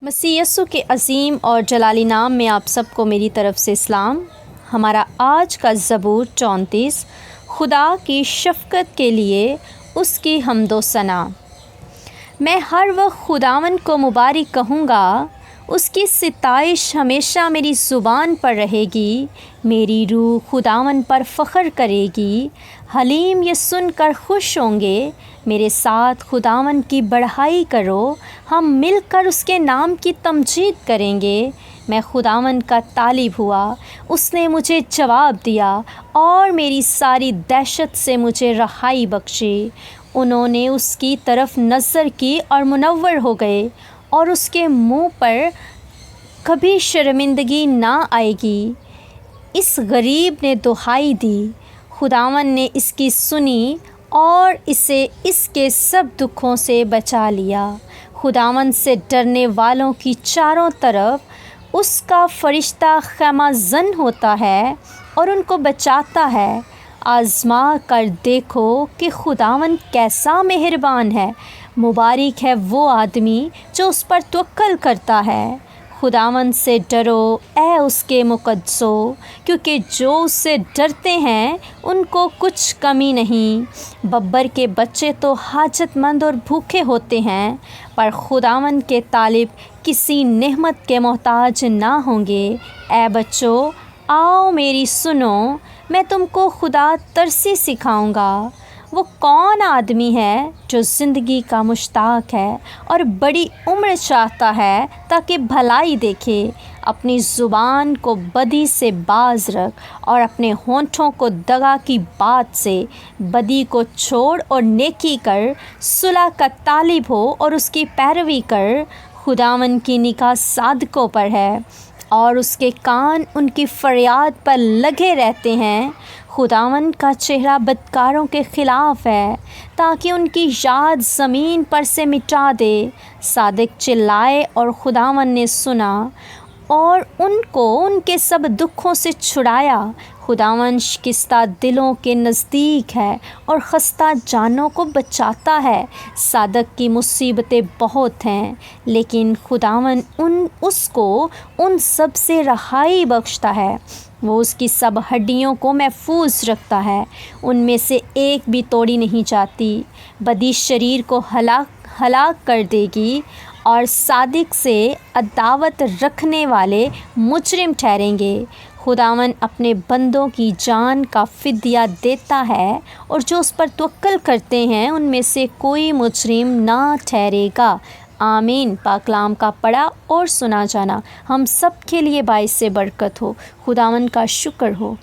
مسیح یسوع کے عظیم اور جلالی نام میں آپ سب کو میری طرف سے اسلام۔ ہمارا آج کا زبور 34 خدا کی شفقت کے لیے اس کی حمد و ثنا۔ میں ہر وقت خداوند کو مبارک کہوں گا، اس کی ستائش ہمیشہ میری زبان پر رہے گی۔ میری روح خداوند پر فخر کرے گی، حلیم یہ سن کر خوش ہوں گے۔ میرے ساتھ خداوند کی بڑائی کرو، ہم مل کر اس کے نام کی تمجید کریں گے۔ میں خداوند کا طالب ہوا، اس نے مجھے جواب دیا اور میری ساری دہشت سے مجھے رہائی بخشی۔ انہوں نے اس کی طرف نظر کی اور منور ہو گئے، اور اس کے منہ پر کبھی شرمندگی نہ آئے گی۔ اس غریب نے دہائی دی، خداوند نے اس کی سنی اور اسے اس کے سب دکھوں سے بچا لیا۔ خداوند سے ڈرنے والوں کی چاروں طرف اس کا فرشتہ خیمہ زن ہوتا ہے اور ان کو بچاتا ہے۔ آزما کر دیکھو کہ خداوند کیسا مہربان ہے۔ مبارک ہے وہ آدمی جو اس پر توکل کرتا ہے۔ خداوند سے ڈرو اے اس کے مقدسو، کیونکہ جو اس سے ڈرتے ہیں ان کو کچھ کمی نہیں۔ ببر کے بچے تو حاجت مند اور بھوکے ہوتے ہیں، پر خداوند کے طالب کسی نعمت کے محتاج نہ ہوں گے۔ اے بچوں، آؤ میری سنو، میں تم کو خدا ترسی سکھاؤں گا۔ وہ کون آدمی ہے جو زندگی کا مشتاق ہے اور بڑی عمر چاہتا ہے تاکہ بھلائی دیکھے؟ اپنی زبان کو بدی سے باز رکھ اور اپنے ہونٹوں کو دغا کی بات سے۔ بدی کو چھوڑ اور نیکی کر، صلح کا طالب ہو اور اس کی پیروی کر۔ خداوند کی نگاہ صادقوں پر ہے اور اس کے کان ان کی فریاد پر لگے رہتے ہیں۔ خداوند کا چہرہ بدکاروں کے خلاف ہے، تاکہ ان کی یاد زمین پر سے مٹا دے۔ صادق چلائے اور خداوند نے سنا اور ان کو ان کے سب دکھوں سے چھڑایا۔ خداوند شکستہ دلوں کے نزدیک ہے اور خستہ جانوں کو بچاتا ہے۔ صادق کی مصیبتیں بہت ہیں، لیکن خداوند اس کو ان سب سے رہائی بخشتا ہے۔ وہ اس کی سب ہڈیوں کو محفوظ رکھتا ہے، ان میں سے ایک بھی توڑی نہیں جاتی۔ بدی شریر کو ہلاک کر دے گی، اور صادق سے عداوت رکھنے والے مجرم ٹھہریں گے۔ خداوند اپنے بندوں کی جان کا فدیہ دیتا ہے، اور جو اس پر توکل کرتے ہیں ان میں سے کوئی مجرم نہ ٹھہرے گا۔ آمین۔ پاک کلام کا پڑھا اور سنا جانا ہم سب کے لیے باعث برکت ہو۔ خداوند کا شکر ہو۔